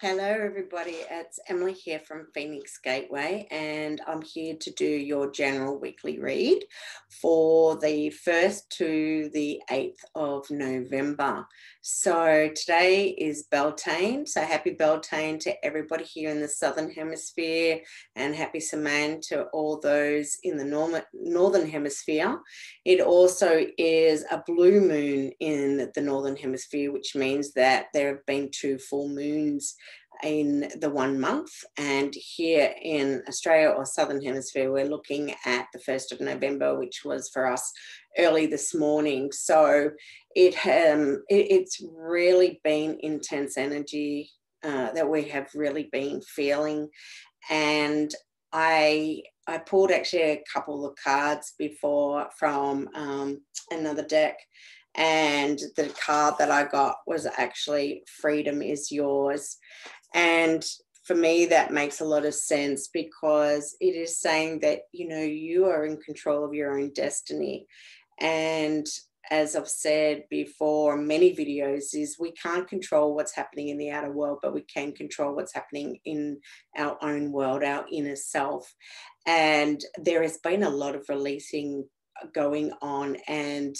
Hello, everybody. It's Emily here from Phoenix Gateway, and I'm here to do your general weekly read for the 1st to the 8th of November. So today is Beltane. So happy Beltane to everybody here in the Southern Hemisphere, and happy Samhain to all those in the Northern Hemisphere. It also is a blue moon in the Northern Hemisphere, which means that there have been 2 full moons in the 1 month, and here in Australia or Southern Hemisphere we're looking at the 1st of November, which was for us early this morning. So it's really been intense energy that we have really been feeling. And I pulled actually a couple of cards before from another deck, and the card that I got was actually Freedom is Yours. And for me, that makes a lot of sense, because it is saying that, you are in control of your own destiny. And as I've said before in many videos, is we can't control what's happening in the outer world, but we can control what's happening in our own world, our inner self. And there has been a lot of releasing going on, and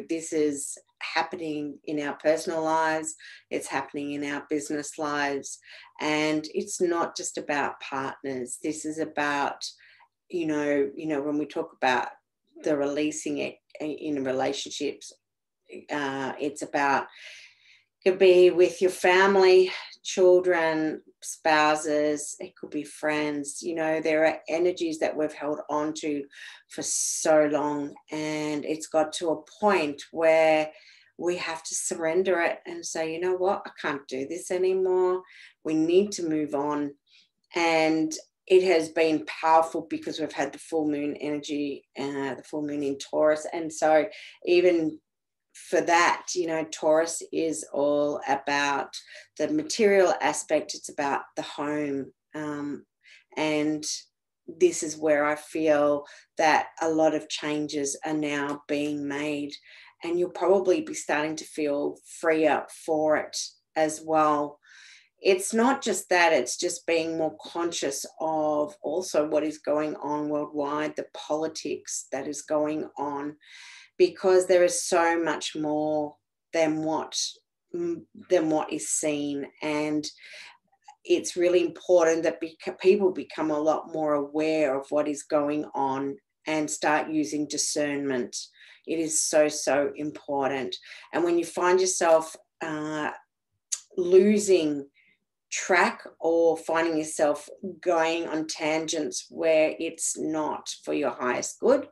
this is happening in our personal lives, it's happening in our business lives, and it's not just about partners. This is about when we talk about the releasing it in relationships, it's about, could be with your family, children, spouses, it could be friends. There are energies that we've held on to for so long, and it's got to a point where we have to surrender it and say, you know what, I can't do this anymore. We need to move on. And it has been powerful because we've had the full moon energy, the full moon in Taurus. And so even for that, Taurus is all about the material aspect. It's about the home. And this is where I feel that a lot of changes are now being made. And you'll probably be starting to feel freer for it as well. It's not just that, it's just being more conscious of also what is going on worldwide, the politics that is going on, because there is so much more than what is seen. And it's really important that people become a lot more aware of what is going on and start using discernment. It is so, so important. And when you find yourself losing track or finding yourself going on tangents where it's not for your highest good,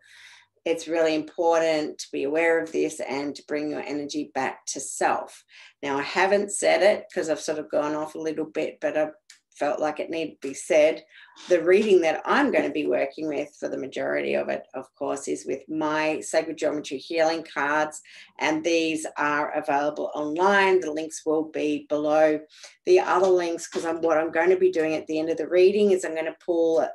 it's really important to be aware of this and to bring your energy back to self. Now, I haven't said it because I've sort of gone off a little bit, but I felt like it needed to be said. The reading that I'm going to be working with for the majority of it, of course, is with my Sacred Geometry Healing cards, and these are available online. The links will be below. The other links, because what I'm going to be doing at the end of the reading is I'm going to pull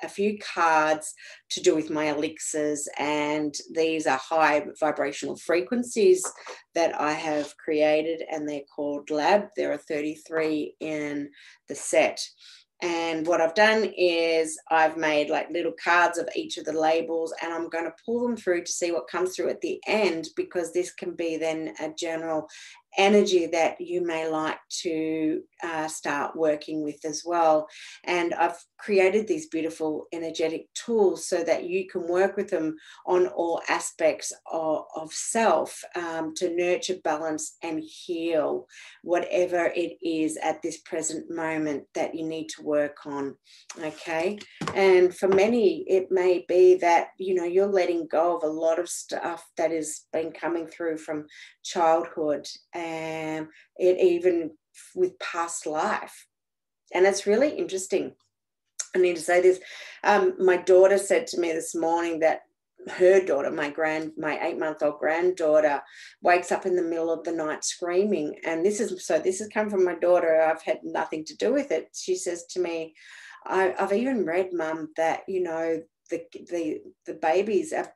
a few cards to do with my elixirs, and these are high vibrational frequencies that I have created, and they're called Lab. There are 33 in the set. And what I've done is I've made like little cards of each of the labels, and I'm going to pull them through to see what comes through at the end, because this can be then a general energy that you may like to start working with as well. And I've created these beautiful energetic tools so that you can work with them on all aspects of self, to nurture, balance and heal whatever it is at this present moment that you need to work on. Okay. And for many, it may be that you're letting go of a lot of stuff that has been coming through from childhood, and it even with past life. And it's really interesting. I need to say this. My daughter said to me this morning that her daughter, my 8-month-old granddaughter, wakes up in the middle of the night screaming. And this has come from my daughter. I've had nothing to do with it. She says to me, I've even read, Mum, that the babies are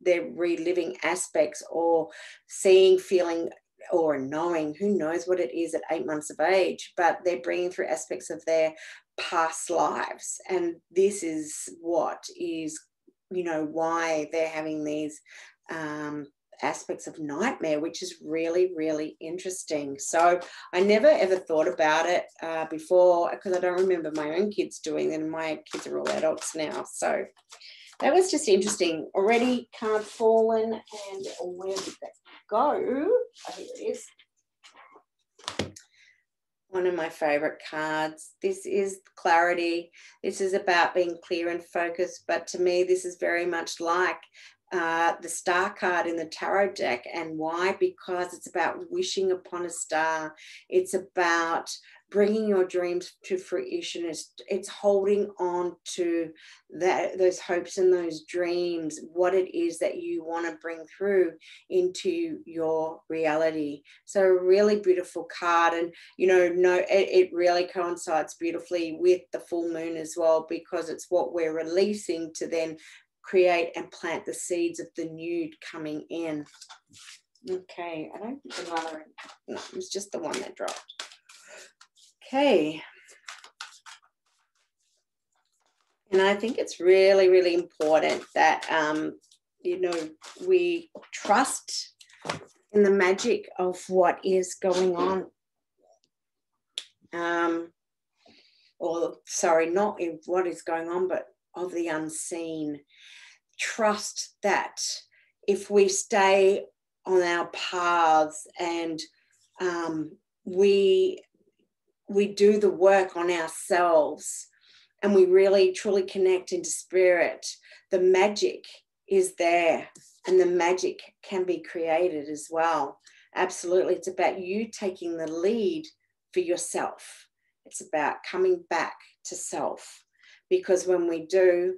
they're reliving aspects or feeling or a knowing, who knows what it is at 8 months of age, but they're bringing through aspects of their past lives. And this is what is, you know, why they're having these aspects of nightmare, which is really, really interesting. So I never ever thought about it before, because I don't remember my own kids doing it, and my kids are all adults now. So that was just interesting. Already card fallen, and where did that go? Oh, here it is. One of my favorite cards. This is clarity. This is about being clear and focused, but to me, this is very much like the star card in the tarot deck. And why? Because it's about wishing upon a star. It's about bringing your dreams to fruition. It's holding on to those hopes and those dreams, what it is that you want to bring through into your reality. So a really beautiful card. And, you know, it really coincides beautifully with the full moon as well, because it's what we're releasing to then create and plant the seeds of the new coming in. Okay, I don't think another, no, it was just the one that dropped. Okay. And I think it's really, really important that, you know, we trust in the magic of what is going on. Or, sorry, not in what is going on, but of the unseen. Trust that if we stay on our paths and we do the work on ourselves and we really truly connect into spirit, the magic is there, and the magic can be created as well. Absolutely. It's about you taking the lead for yourself. It's about coming back to self, because when we do,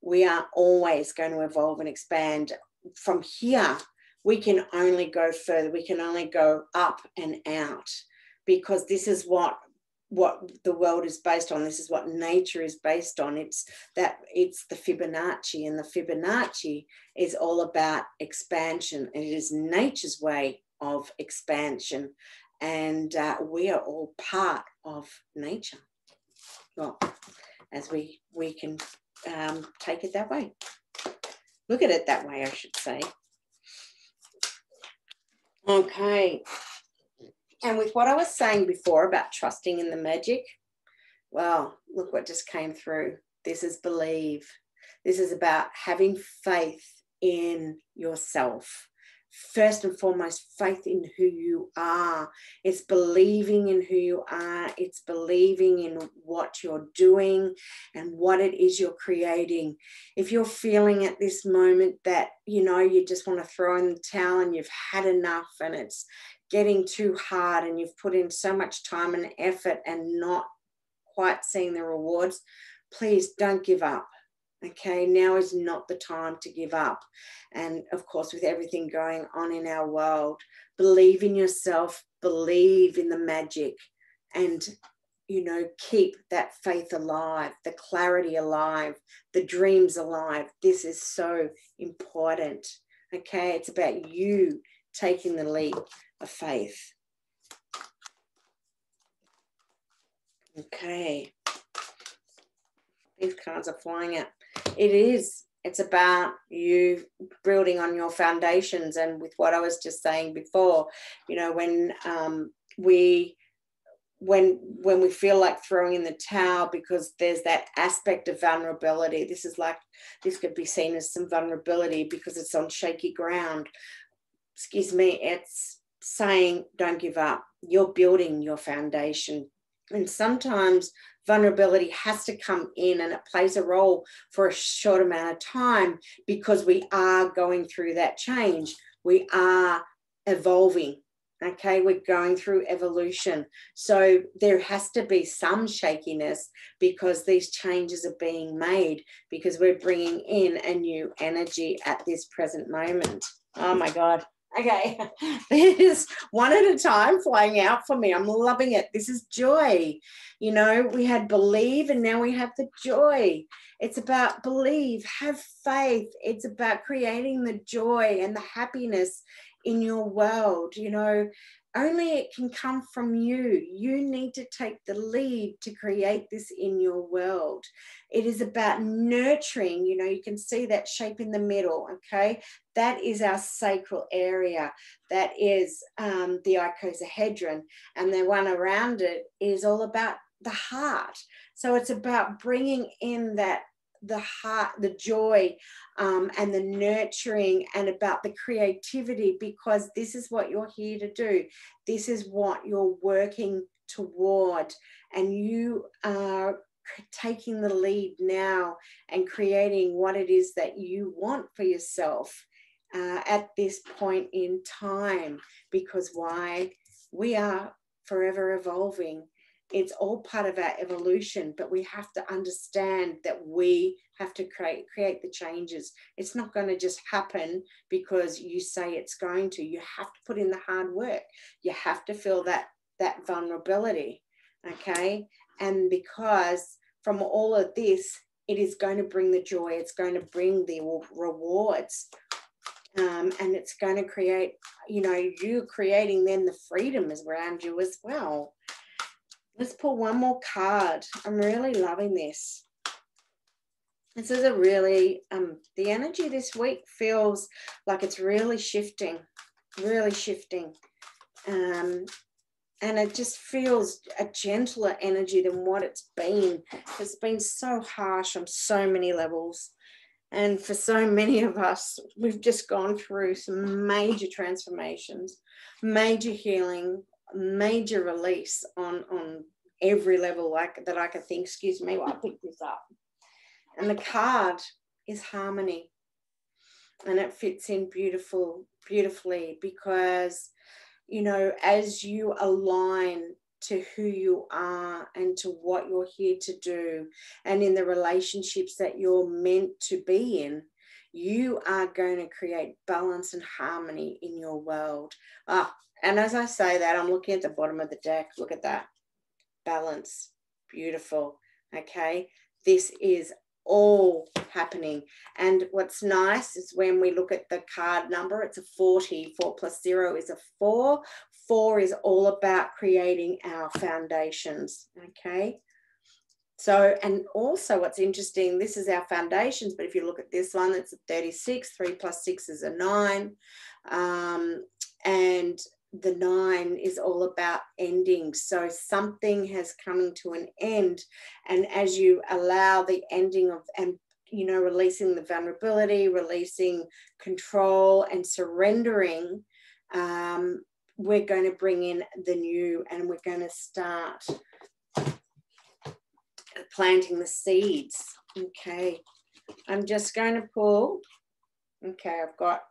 we are always going to evolve and expand. From here, we can only go further. We can only go up and out, because this is what the world is based on. This is what nature is based on. It's the Fibonacci, and the Fibonacci is all about expansion. And it is nature's way of expansion. And we are all part of nature. Well, as we can take it that way. Look at it that way, I should say. Okay. And with what I was saying before about trusting in the magic, well, look what just came through. This is believe. This is about having faith in yourself. First and foremost, faith in who you are. It's believing in who you are. It's believing in what you're doing and what it is you're creating. If you're feeling at this moment that, you know, you just want to throw in the towel and you've had enough and it's getting too hard and you've put in so much time and effort and not quite seeing the rewards, please don't give up. Okay, now is not the time to give up. And of course, with everything going on in our world, believe in yourself, believe in the magic, and, you know, keep that faith alive, the clarity alive, the dreams alive. This is so important. Okay, it's about you taking the leap of faith. Okay. These cards are flying out. It's about you building on your foundations. And with what I was just saying before, you know, when we feel like throwing in the towel because there's that aspect of vulnerability, this could be seen as some vulnerability because it's on shaky ground. Excuse me, it's saying don't give up. You're building your foundation. And sometimes vulnerability has to come in, and it plays a role for a short amount of time because we are going through that change. We are evolving. Okay, we're going through evolution. So there has to be some shakiness because these changes are being made, because we're bringing in a new energy at this present moment. Oh my God. Okay, there's one at a time flying out for me. I'm loving it. This is joy. You know, we had believe and now we have the joy. It's about believe, have faith. It's about creating the joy and the happiness in your world. You know, only it can come from you. You need to take the lead to create this in your world. It is about nurturing. You know, you can see that shape in the middle, okay? That is our sacral area. That is the icosahedron. And the one around it is all about the heart. So it's about bringing in that, the heart, the joy, and the nurturing, and about the creativity, because this is what you're here to do. This is what you're working toward, and you are taking the lead now and creating what it is that you want for yourself at this point in time. Because why? We are forever evolving. It's all part of our evolution, but we have to understand that we have to create the changes. It's not going to just happen because you say it's going to. You have to put in the hard work. You have to feel that vulnerability, okay? And because from all of this, it is going to bring the joy. It's going to bring the rewards. And it's going to create, you know, you creating then the freedom is around you as well. Let's pull one more card. I'm really loving this. This is a really, the energy this week feels like it's really shifting, really shifting. And it just feels a gentler energy than what it's been. It's been so harsh on so many levels. And for so many of us, we've just gone through some major transformations, major healing, major release on every level like that I could think. Excuse me while I pick this up. And the card is harmony, and it fits in beautifully, because, you know, as you align to who you are and to what you're here to do, and in the relationships that you're meant to be in, you are going to create balance and harmony in your world. And as I say that, I'm looking at the bottom of the deck. Look at that. Balance. Beautiful. Okay. This is all happening. And what's nice is when we look at the card number, it's a 40. 4 plus 0 is a 4. 4 is all about creating our foundations. Okay. So, and also what's interesting, this is our foundations, but if you look at this one, it's a 36. 3 plus 6 is a 9. And the 9 is all about ending. So something has come to an end. And as you allow the ending of, and, you know, releasing the vulnerability, releasing control and surrendering, we're going to bring in the new, and we're going to start planting the seeds. Okay. I'm just going to pull. Okay. I've got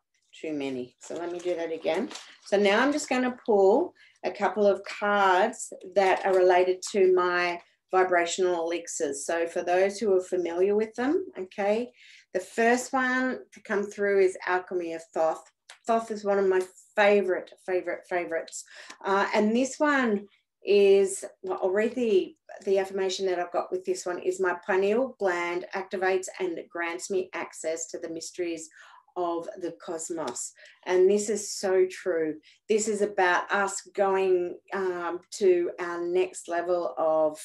too many. So let me do that again. So now I'm just going to pull a couple of cards that are related to my vibrational elixirs. So for those who are familiar with them, okay, the first one to come through is Alchemy of Thoth. Thoth is one of my favorites. And this one is, well, I'll read the affirmation that I've got with this one is: my pineal gland activates and grants me access to the mysteries of the cosmos. And this is so true. This is about us going to our next level of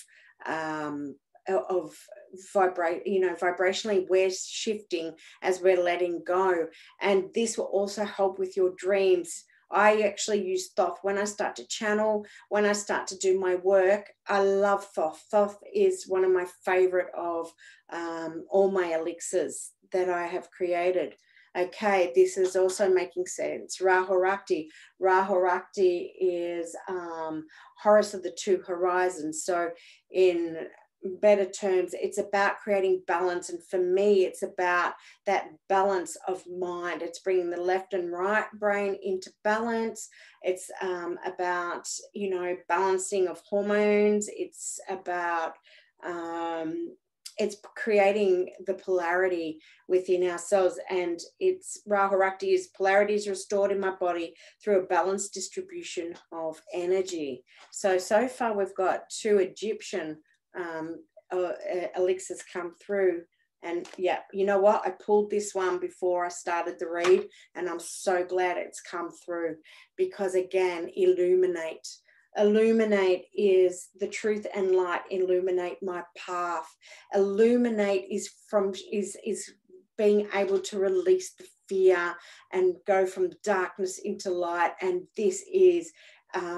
vibrationally we're shifting as we're letting go. And this will also help with your dreams. I actually use Thoth when I start to channel, when I start to do my work. I love Thoth. Thoth is one of my favorite of all my elixirs that I have created. Okay, this is also making sense. Rahurakti. Rahurakti is Horus of the two horizons. So in better terms, it's about creating balance. And for me, it's about that balance of mind. It's bringing the left and right brain into balance. It's about, you know, balancing of hormones. It's about it's creating the polarity within ourselves. And it's Rahurakti is polarity is restored in my body through a balanced distribution of energy. So far we've got 2 Egyptian elixirs come through And yeah, you know what? I pulled this one before I started the read, and I'm so glad it's come through, because again, illuminate. Illuminate is the truth and light. Illuminate my path. Illuminate is being able to release the fear and go from darkness into light. And this is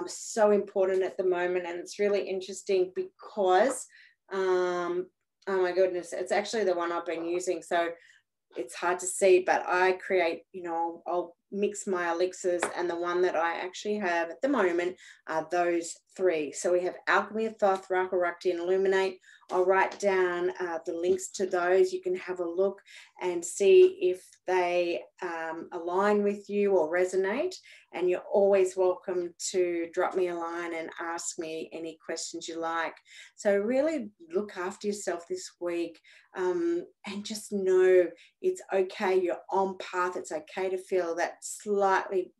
so important at the moment. And it's really interesting because oh my goodness, it's actually the one I've been using, so it's hard to see, but I create, you know, I'll mix my elixirs, and the one that I actually have at the moment are those three. So we have Alchemy of Thoth, Rahu Rakti, and Illuminate. I'll write down the links to those. You can have a look and see if they align with you or resonate. And you're always welcome to drop me a line and ask me any questions you like. So really look after yourself this week, and just know it's okay. You're on path. It's okay to feel that slightly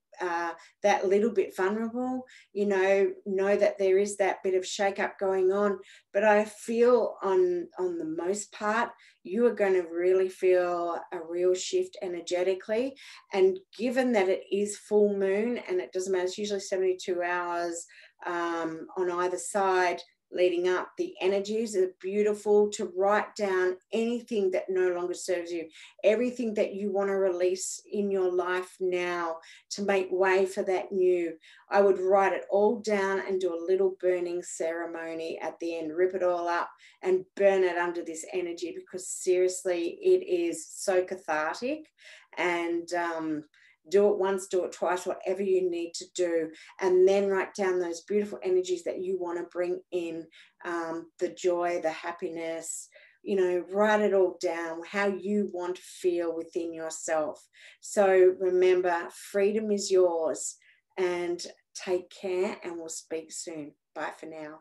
that little bit vulnerable, you know that there is that bit of shake up going on. But I feel on the most part, you are going to really feel a real shift energetically. And given that it is full moon, and it doesn't matter, it's usually 72 hours on either side leading up, the energies are beautiful to write down anything that no longer serves you, everything that you want to release in your life now to make way for that new. I would write it all down and do a little burning ceremony at the end, rip it all up and burn it under this energy, because seriously, it is so cathartic. And do it once, do it twice, whatever you need to do. And then write down those beautiful energies that you want to bring in, the joy, the happiness, you know, write it all down, how you want to feel within yourself. So remember, freedom is yours, and take care, and we'll speak soon. Bye for now.